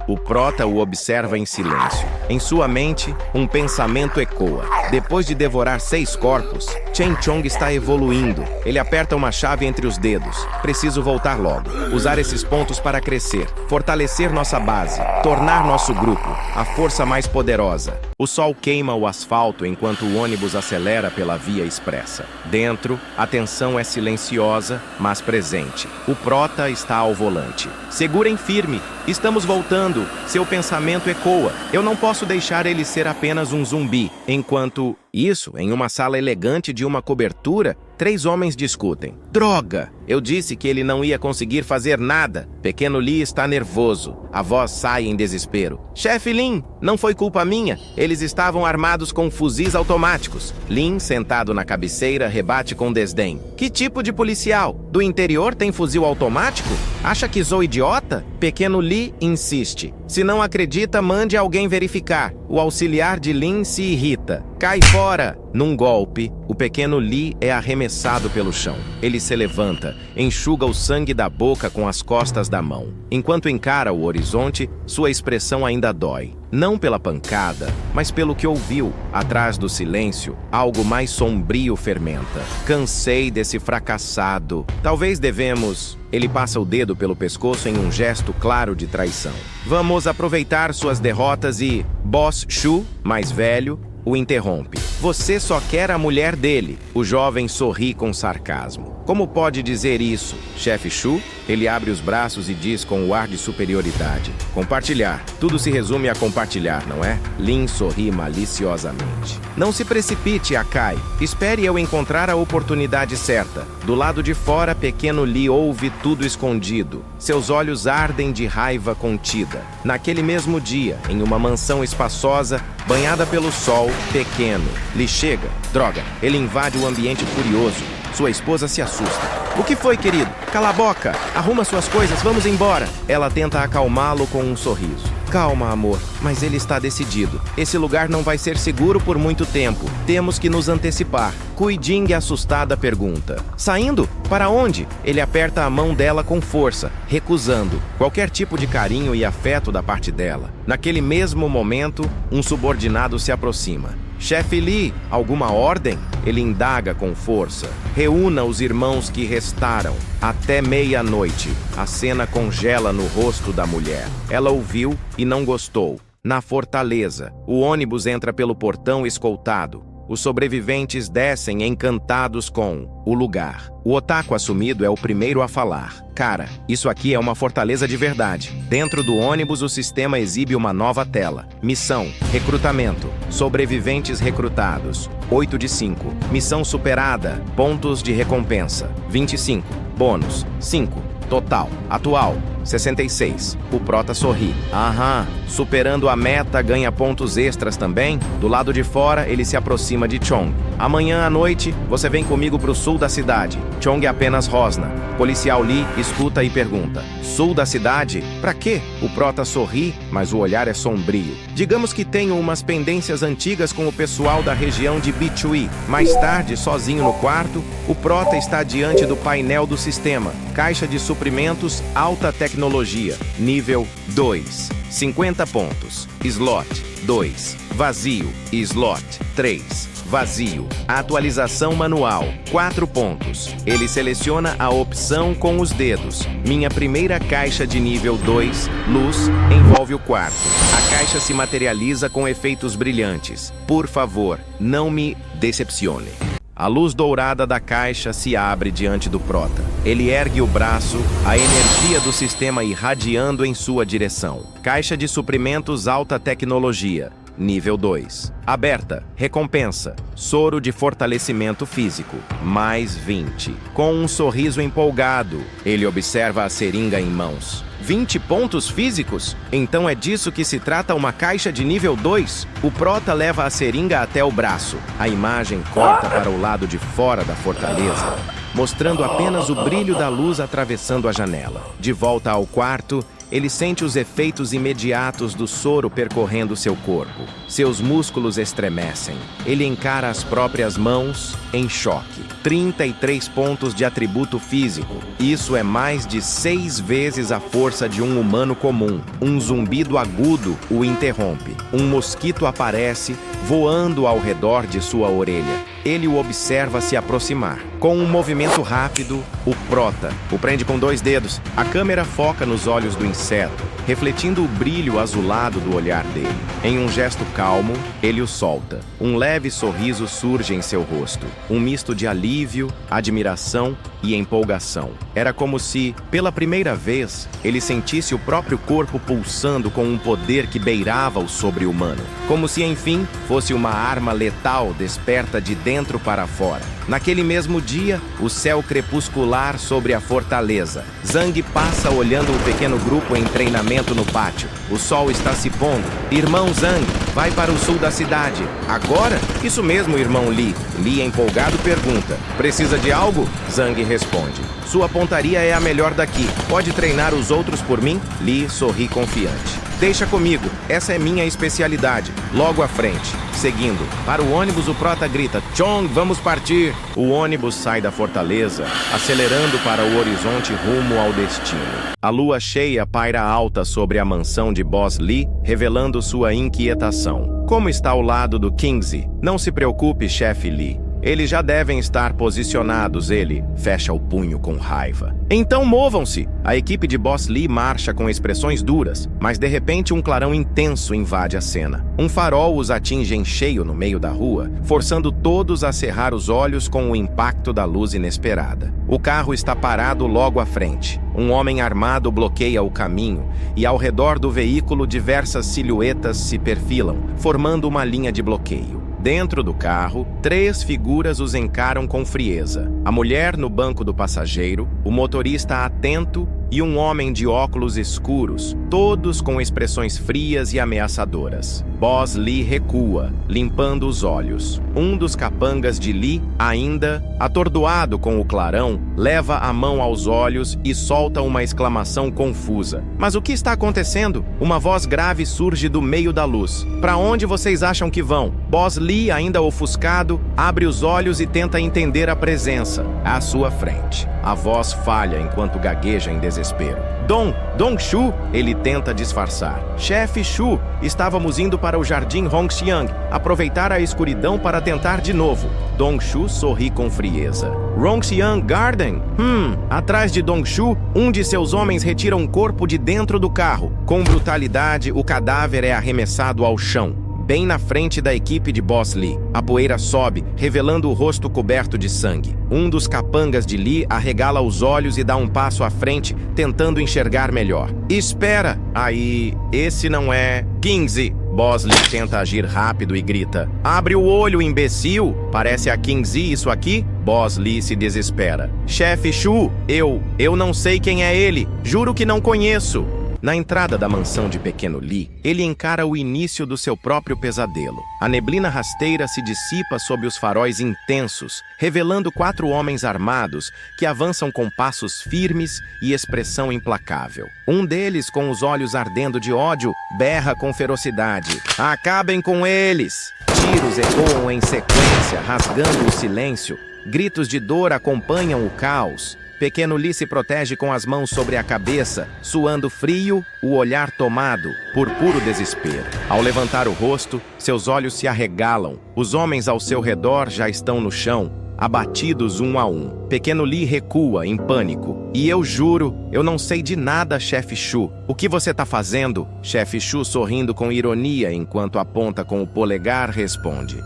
O Prota o observa em silêncio. Em sua mente, um pensamento ecoa. Depois de devorar 6 corpos, Chen Chong está evoluindo. Ele aperta uma chave entre os dedos. Preciso voltar logo. Usar esses pontos para crescer. Fortalecer nossa base. Tornar nosso grupo a força mais poderosa. O sol queima o asfalto enquanto o ônibus acelera pela via expressa. Dentro, a tensão é silenciosa, mas presente. O prota está ao volante. Segurem firme. Estamos voltando. Seu pensamento ecoa. Eu não posso deixar ele ser apenas um zumbi. Enquanto... Isso, em uma sala elegante de uma cobertura, 3 homens discutem. Droga! Eu disse que ele não ia conseguir fazer nada. Pequeno Lee está nervoso. A voz sai em desespero. Chefe Lin, não foi culpa minha. Eles estavam armados com fuzis automáticos. Lin, sentado na cabeceira, rebate com desdém. Que tipo de policial? Do interior tem fuzil automático? Acha que sou idiota? Pequeno Lee insiste. Se não acredita, mande alguém verificar. O auxiliar de Lin se irrita. Cai fora! Num golpe, o pequeno Lee é arremessado pelo chão. Ele se levanta, enxuga o sangue da boca com as costas da mão. Enquanto encara o horizonte, sua expressão ainda dói. Não pela pancada, mas pelo que ouviu. Atrás do silêncio, algo mais sombrio fermenta. Cansei desse fracassado. Talvez devemos... Ele passa o dedo pelo pescoço em um gesto claro de traição. Vamos aproveitar suas derrotas e... Boss Shu, mais velho, o interrompe. Você só quer a mulher dele. O jovem sorri com sarcasmo. Como pode dizer isso, chefe Shu? Ele abre os braços e diz com o ar de superioridade. Compartilhar. Tudo se resume a compartilhar, não é? Lin sorri maliciosamente. Não se precipite, Akai. Espere eu encontrar a oportunidade certa. Do lado de fora, pequeno Lee ouve tudo escondido. Seus olhos ardem de raiva contida. Naquele mesmo dia, em uma mansão espaçosa, banhada pelo sol, pequeno Lee chega. Droga, ele invade o ambiente furioso. Sua esposa se assusta. O que foi, querido? Cala a boca! Arruma suas coisas, vamos embora! Ela tenta acalmá-lo com um sorriso. Calma, amor, mas ele está decidido. Esse lugar não vai ser seguro por muito tempo. Temos que nos antecipar. Kui-Jing, assustada, pergunta. Saindo? Para onde? Ele aperta a mão dela com força, recusando qualquer tipo de carinho e afeto da parte dela. Naquele mesmo momento, um subordinado se aproxima. Chefe Lee, alguma ordem? Ele indaga com força. Reúna os irmãos que restaram. Até meia-noite. A cena congela no rosto da mulher. Ela ouviu e não gostou. Na fortaleza, o ônibus entra pelo portão escoltado. Os sobreviventes descem encantados com o lugar. O otaku assumido é o primeiro a falar. Cara, isso aqui é uma fortaleza de verdade. Dentro do ônibus, o sistema exibe uma nova tela. Missão, recrutamento, sobreviventes recrutados. 8 de 5. Missão superada, pontos de recompensa. 25. Bônus, 5. Total. Atual, 66. O prota sorri. Aham. Superando a meta, ganha pontos extras também? Do lado de fora, ele se aproxima de Chong. Amanhã à noite, você vem comigo pro sul da cidade. Chong apenas rosna. Policial Lee escuta e pergunta. Sul da cidade? Pra quê? O prota sorri, mas o olhar é sombrio. Digamos que tenho umas pendências antigas com o pessoal da região de Bichui. Mais tarde, sozinho no quarto, o prota está diante do painel do sistema. Caixa de suprimentos, alta tecnologia. Nível 2. 50 pontos. Slot 2. Vazio. Slot 3. Vazio. Atualização manual. 4 pontos. Ele seleciona a opção com os dedos. Minha primeira caixa de nível 2, luz, envolve o quarto. A caixa se materializa com efeitos brilhantes. Por favor, não me decepcione. A luz dourada da caixa se abre diante do prota. Ele ergue o braço, a energia do sistema irradiando em sua direção. Caixa de suprimentos alta tecnologia. Nível 2. Aberta. Recompensa. Soro de fortalecimento físico. Mais 20. Com um sorriso empolgado, ele observa a seringa em mãos. 20 pontos físicos? Então é disso que se trata uma caixa de nível 2? O prota leva a seringa até o braço. A imagem corta para o lado de fora da fortaleza, mostrando apenas o brilho da luz atravessando a janela. De volta ao quarto, ele sente os efeitos imediatos do soro percorrendo seu corpo. Seus músculos estremecem. Ele encara as próprias mãos em choque. 33 pontos de atributo físico. Isso é mais de 6 vezes a força de um humano comum. Um zumbido agudo o interrompe. Um mosquito aparece, voando ao redor de sua orelha. ele o observa se aproximar. Com um movimento rápido, o prota o prende com 2 dedos. A câmera foca nos olhos do inseto, refletindo o brilho azulado do olhar dele. Em um gesto calmo, ele o solta. Um leve sorriso surge em seu rosto, um misto de alívio, admiração e empolgação. Era como se, pela primeira vez, ele sentisse o próprio corpo pulsando com um poder que beirava o sobre-humano. Como se, enfim, fosse uma arma letal desperta de dentro para fora. Naquele mesmo dia, o céu crepuscular sobre a fortaleza. Zhang passa olhando o pequeno grupo em treinamento no pátio. O sol está se pondo. Irmão Zhang, vai para o sul da cidade. Agora? Isso mesmo, irmão Li. Li, empolgado, pergunta. Precisa de algo? Zhang responde. Sua pontaria é a melhor daqui. Pode treinar os outros por mim? Li sorri confiante. Deixa comigo, essa é minha especialidade. Logo à frente, seguindo. Para o ônibus, o prota grita: Chong, vamos partir! O ônibus sai da fortaleza, acelerando para o horizonte rumo ao destino. A lua cheia paira alta sobre a mansão de Boss Li, revelando sua inquietação. Como está ao lado do Kingsley? Não se preocupe, chefe Li. Eles já devem estar posicionados, ele fecha o punho com raiva. Então movam-se! A equipe de Boss Li marcha com expressões duras, mas de repente um clarão intenso invade a cena. Um farol os atinge em cheio no meio da rua, forçando todos a cerrar os olhos com o impacto da luz inesperada. O carro está parado logo à frente. Um homem armado bloqueia o caminho e ao redor do veículo diversas silhuetas se perfilam, formando uma linha de bloqueio. Dentro do carro, 3 figuras os encaram com frieza. A mulher no banco do passageiro, o motorista atento e um homem de óculos escuros, todos com expressões frias e ameaçadoras. Boss Li recua, limpando os olhos. Um dos capangas de Li, ainda atordoado com o clarão, leva a mão aos olhos e solta uma exclamação confusa. Mas o que está acontecendo? Uma voz grave surge do meio da luz. Para onde vocês acham que vão? Boss Li, ainda ofuscado, abre os olhos e tenta entender a presença à sua frente. A voz falha enquanto gagueja em desespero. Dong Shu, ele tenta disfarçar. Chefe Shu, estávamos indo para o Jardim Hongxiang, aproveitar a escuridão para tentar de novo. Dong Shu sorri com frieza. Hongxiang Garden? Atrás de Dong Shu, um de seus homens retira um corpo de dentro do carro. Com brutalidade, o cadáver é arremessado ao chão, bem na frente da equipe de Boss Li. A poeira sobe, revelando o rosto coberto de sangue. Um dos capangas de Li arregala os olhos e dá um passo à frente, tentando enxergar melhor. Espera! Aí, esse não é Kingsley. Boss Li tenta agir rápido e grita: Abre o olho, imbecil! Parece a Kingsley isso aqui? Boss Li se desespera. Chefe Shu, eu não sei quem é ele. Juro que não conheço. Na entrada da mansão de Pequeno Li, ele encara o início do seu próprio pesadelo. A neblina rasteira se dissipa sob os faróis intensos, revelando 4 homens armados que avançam com passos firmes e expressão implacável. Um deles, com os olhos ardendo de ódio, berra com ferocidade: Acabem com eles! Tiros ecoam em sequência, rasgando o silêncio. Gritos de dor acompanham o caos. Pequeno Li se protege com as mãos sobre a cabeça, suando frio, o olhar tomado por puro desespero. Ao levantar o rosto, seus olhos se arregalam. Os homens ao seu redor já estão no chão, abatidos um a um. Pequeno Li recua em pânico. E eu juro, eu não sei de nada, chefe Shu. O que você tá fazendo? Chefe Shu, sorrindo com ironia enquanto aponta com o polegar, responde: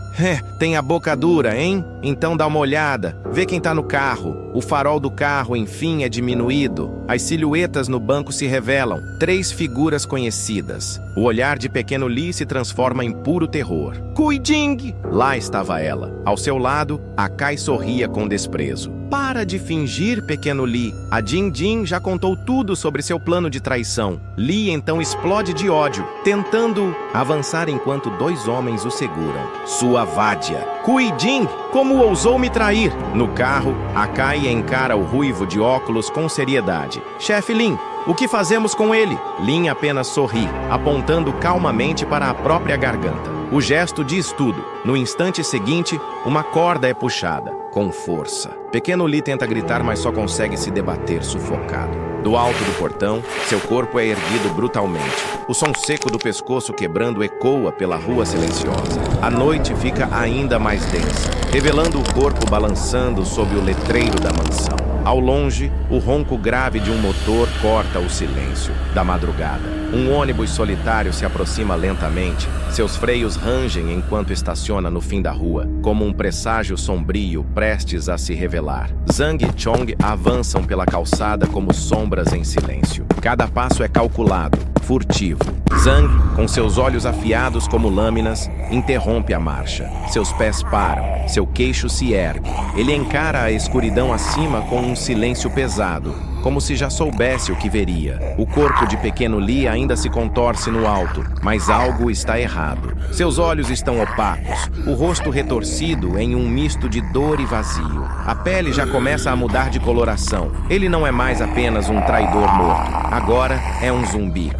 tem a boca dura, hein? Então dá uma olhada. Vê quem tá no carro. O farol do carro, enfim, é diminuído. As silhuetas no banco se revelam. 3 figuras conhecidas. O olhar de Pequeno Li se transforma em puro terror. Kui Jing! Lá estava ela. Ao seu lado, a Kai sorria com desprezo. Para de fingir, Pequeno Li. A Jing Jing já contou tudo sobre seu plano de traição. Li então explode de ódio, tentando avançar enquanto 2 homens o seguram. Sua vádia. Kui Jing, como ousou me trair? No carro, a Kai encara o ruivo de óculos com seriedade. Chefe Lin, o que fazemos com ele? Lin apenas sorri, apontando calmamente para a própria garganta. O gesto diz tudo. No instante seguinte, uma corda é puxada, com força. Pequeno Lee tenta gritar, mas só consegue se debater sufocado. Do alto do portão, seu corpo é erguido brutalmente. O som seco do pescoço quebrando ecoa pela rua silenciosa. A noite fica ainda mais densa, revelando o corpo balançando sob o letreiro da mansão. Ao longe, o ronco grave de um motor corta o silêncio da madrugada. Um ônibus solitário se aproxima lentamente. Seus freios rangem enquanto estaciona no fim da rua, como um presságio sombrio prestes a se revelar. Zhang e Chong avançam pela calçada como sombras em silêncio. Cada passo é calculado, furtivo. Zhang, com seus olhos afiados como lâminas, interrompe a marcha. Seus pés param, seu queixo se ergue. Ele encara a escuridão acima com um silêncio pesado, como se já soubesse o que veria. O corpo de pequeno Lee ainda se contorce no alto, mas algo está errado. Seus olhos estão opacos, o rosto retorcido em um misto de dor e vazio. A pele já começa a mudar de coloração. Ele não é mais apenas um traidor morto. Agora é um zumbi.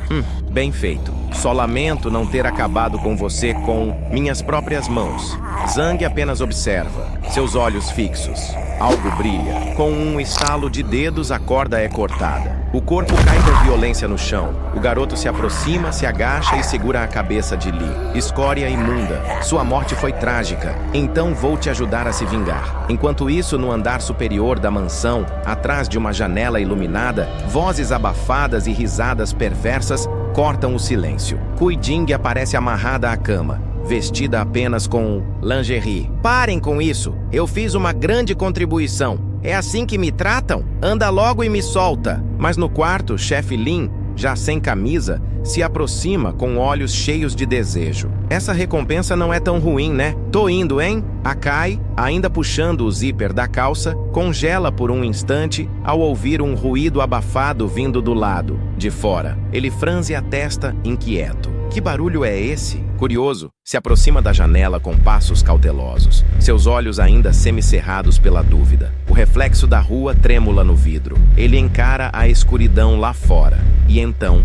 Bem feito. Só lamento não ter acabado com você com minhas próprias mãos. Zhang apenas observa, seus olhos fixos. Algo brilha. Com um estalo de dedos, a corda é cortada. O corpo cai com violência no chão. O garoto se aproxima, se agacha e segura a cabeça de Lee. Escória imunda. Sua morte foi trágica. Então vou te ajudar a se vingar. Enquanto isso, no andar superior da mansão, atrás de uma janela iluminada, vozes abafadas e risadas perversas cortam o silêncio. Kui Jing aparece amarrada à cama, vestida apenas com lingerie. Parem com isso! Eu fiz uma grande contribuição. É assim que me tratam? Anda logo e me solta. Mas no quarto, chefe Lin, já sem camisa, se aproxima com olhos cheios de desejo. Essa recompensa não é tão ruim, né? Tô indo, hein? A Kai, ainda puxando o zíper da calça, congela por um instante ao ouvir um ruído abafado vindo do lado, de fora. Ele franze a testa, inquieto. Que barulho é esse? Curioso, se aproxima da janela com passos cautelosos, seus olhos ainda semicerrados pela dúvida. O reflexo da rua trêmula no vidro. Ele encara a escuridão lá fora e então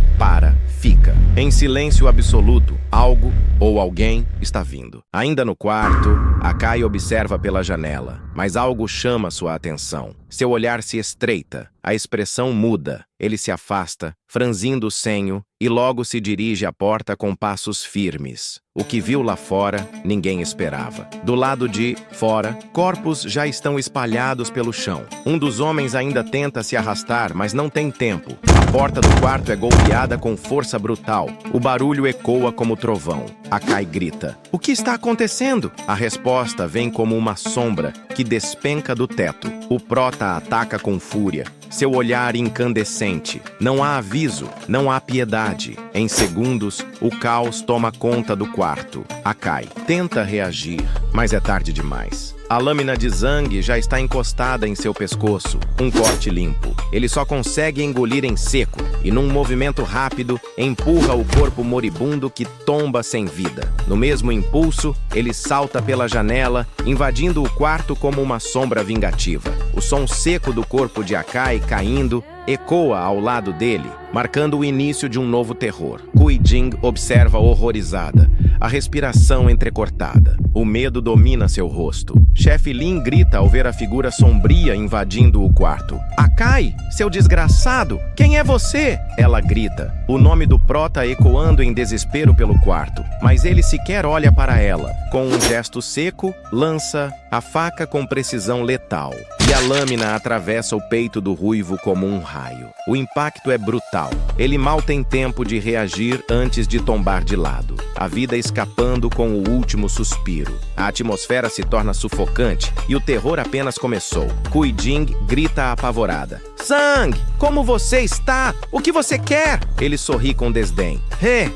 fica. Em silêncio absoluto, algo ou alguém está vindo. Ainda no quarto, a Kai observa pela janela, mas algo chama sua atenção. Seu olhar se estreita, a expressão muda. Ele se afasta, franzindo o senho, e logo se dirige à porta com passos firmes. O que viu lá fora, ninguém esperava. Do lado de fora, corpos já estão espalhados pelo chão. Um dos homens ainda tenta se arrastar, mas não tem tempo. A porta do quarto é golpeada com força brutal. O barulho ecoa como trovão. A Kai grita: "O que está acontecendo?" A resposta vem como uma sombra que despenca do teto. O prota ataca com fúria. Seu olhar incandescente. Não há aviso, não há piedade. Em segundos, o caos toma conta do quarto. A Kai tenta reagir, mas é tarde demais. A lâmina de Zhang já está encostada em seu pescoço, um corte limpo. Ele só consegue engolir em seco e, num movimento rápido, empurra o corpo moribundo que tomba sem vida. No mesmo impulso, ele salta pela janela, invadindo o quarto como uma sombra vingativa. O som seco do corpo de Akai caindo ecoa ao lado dele, marcando o início de um novo terror. Kui Jing observa horrorizada, a respiração entrecortada. O medo domina seu rosto. Chefe Lin grita ao ver a figura sombria invadindo o quarto. "Akai, seu desgraçado! Quem é você?" Ela grita, o nome do prota ecoando em desespero pelo quarto, mas ele sequer olha para ela. Com um gesto seco, lança a faca com precisão letal. E a lâmina atravessa o peito do ruivo como um raio. O impacto é brutal. Ele mal tem tempo de reagir antes de tombar de lado. A vida escapando com o último suspiro. A atmosfera se torna sufocante e o terror apenas começou. Kui Jing grita apavorada: "Zhang, como você está? O que você quer?" Ele sorri com desdém.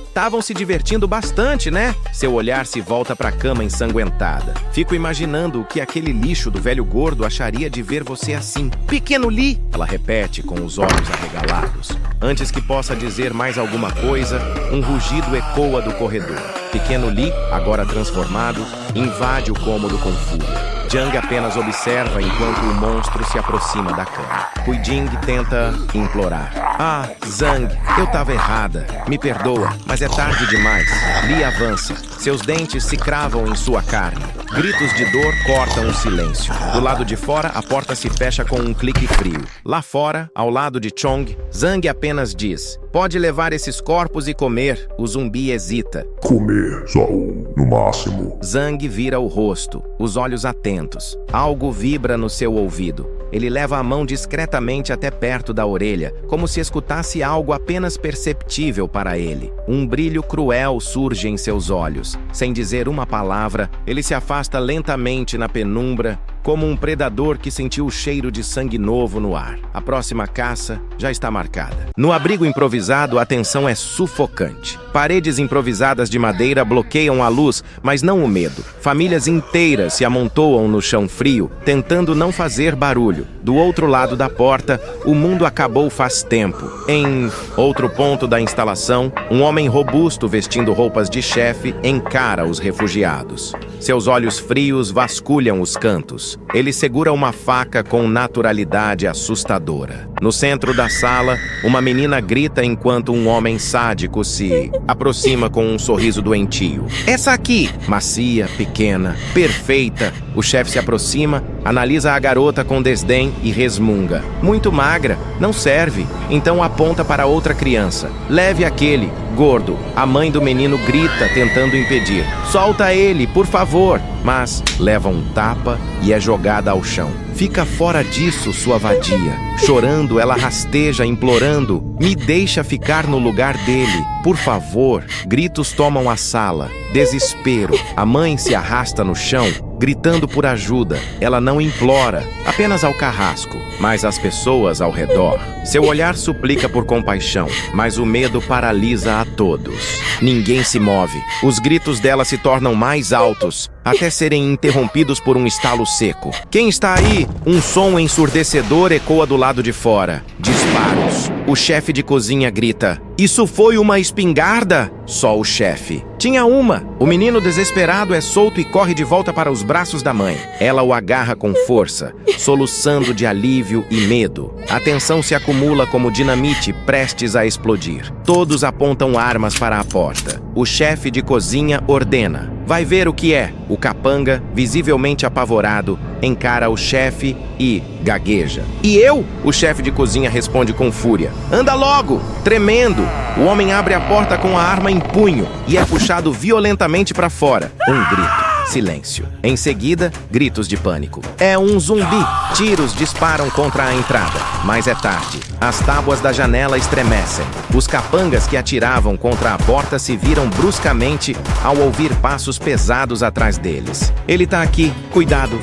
Estavam se divertindo bastante, né?" Seu olhar se volta para a cama ensanguentada. "Fico imaginando o que aquele lixo do velho gordo acharia de ver você assim." "Pequeno Lee!" ela repete com os olhos arregalados. Antes que possa dizer mais alguma coisa, um rugido ecoa do corredor. Pequeno Lee, agora transformado, invade o cômodo com fúria. Jang apenas observa enquanto o monstro se aproxima da cama. Huijing tenta implorar. Ah, Zhang, eu tava errada. Me perdoa, mas é tarde demais. Lee avança. Seus dentes se cravam em sua carne. Gritos de dor cortam o silêncio. Do lado de fora, a porta se fecha com um clique frio. Lá fora, ao lado de Chong, Zhang apenas diz: pode levar esses corpos e comer. O zumbi hesita. Comer, só um, no máximo. Zhang vira o rosto, os olhos atentos. Algo vibra no seu ouvido. Ele leva a mão discretamente até perto da orelha, como se escutasse algo apenas perceptível para ele. Um brilho cruel surge em seus olhos. Sem dizer uma palavra, ele se afasta lentamente na penumbra, como um predador que sentiu o cheiro de sangue novo no ar. A próxima caça já está marcada. No abrigo improvisado, a tensão é sufocante. Paredes improvisadas de madeira bloqueiam a luz, mas não o medo. Famílias inteiras se amontoam no chão frio, tentando não fazer barulho. Do outro lado da porta, o mundo acabou faz tempo. Em outro ponto da instalação, um homem robusto vestindo roupas de chefe encara os refugiados. Seus olhos frios vasculham os cantos. Ele segura uma faca com naturalidade assustadora. No centro da sala, uma menina grita enquanto um homem sádico se aproxima com um sorriso doentio. Essa aqui! Macia, pequena, perfeita. O chefe se aproxima, analisa a garota com desdém e resmunga. Muito magra, não serve. Então aponta para outra criança. Leve aquele, gordo. A mãe do menino grita, tentando impedir. Solta ele, por favor. Mas leva um tapa e é jogada ao chão. Fica fora disso, sua vadia. Chorando, ela rasteja, implorando. Me deixa ficar no lugar dele, por favor. Gritos tomam a sala. Desespero. A mãe se arrasta no chão, gritando por ajuda. Ela não implora, apenas ao carrasco, mas as pessoas ao redor. Seu olhar suplica por compaixão, mas o medo paralisa a todos. Ninguém se move. Os gritos dela se tornam mais altos, até serem interrompidos por um estalo seco. Quem está aí? Um som ensurdecedor ecoa do lado de fora. Disparos. O chefe de cozinha grita: isso foi uma espingarda? Só o chefe. Tinha uma. O menino desesperado é solto e corre de volta para os braços da mãe. Ela o agarra com força, soluçando de alívio e medo. A tensão se acumula como dinamite prestes a explodir. Todos apontam armas para a porta. O chefe de cozinha ordena: vai ver o que é. O capanga, visivelmente apavorado, encara o chefe e gagueja. E eu? O chefe de cozinha responde com fúria. Anda logo! Tremendo! O homem abre a porta com a arma em punho e é puxado violentamente para fora. Um grito. Silêncio. Em seguida, gritos de pânico. É um zumbi. Tiros disparam contra a entrada. Mas é tarde. As tábuas da janela estremecem. Os capangas que atiravam contra a porta se viram bruscamente ao ouvir passos pesados atrás deles. Ele tá aqui. Cuidado.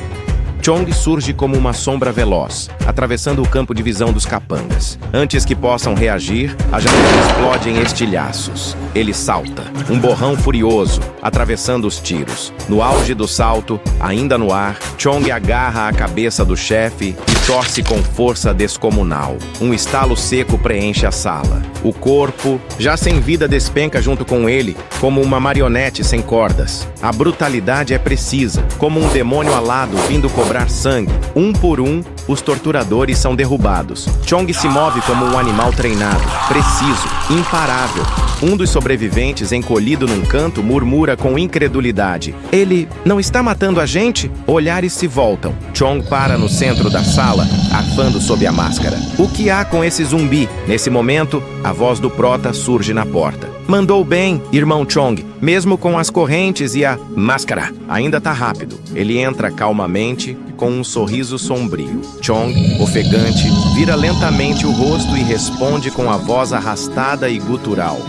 Chong surge como uma sombra veloz, atravessando o campo de visão dos capangas. Antes que possam reagir, a janela explode em estilhaços. Ele salta, um borrão furioso, atravessando os tiros. No auge do salto, ainda no ar, Chong agarra a cabeça do chefe e torce com força descomunal. Um estalo seco preenche a sala. O corpo, já sem vida, despenca junto com ele, como uma marionete sem cordas. A brutalidade é precisa, como um demônio alado vindo cobrar sangue. Um por um, os torturadores são derrubados. Chong se move como um animal treinado, preciso, imparável. Um dos sobreviventes, encolhido num canto, murmura com incredulidade: ele não está matando a gente? Olhares se voltam. Chong para no centro da sala, arfando sob a máscara. O que há com esse zumbi? Nesse momento, a voz do prota surge na porta. Mandou bem, irmão Chong, mesmo com as correntes e a máscara. Ainda tá rápido. Ele entra calmamente, com um sorriso sombrio. Chong, ofegante, vira lentamente o rosto e responde com a voz arrastada e gutural.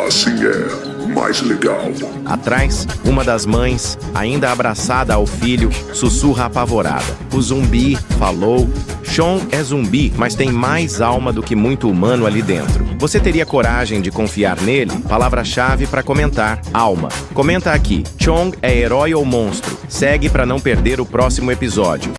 Assim é. Mais legal. Atrás, uma das mães, ainda abraçada ao filho, sussurra apavorada. O zumbi falou. Chong é zumbi, mas tem mais alma do que muito humano ali dentro. Você teria coragem de confiar nele? Palavra-chave para comentar: alma. Comenta aqui: Chong é herói ou monstro? Segue para não perder o próximo episódio.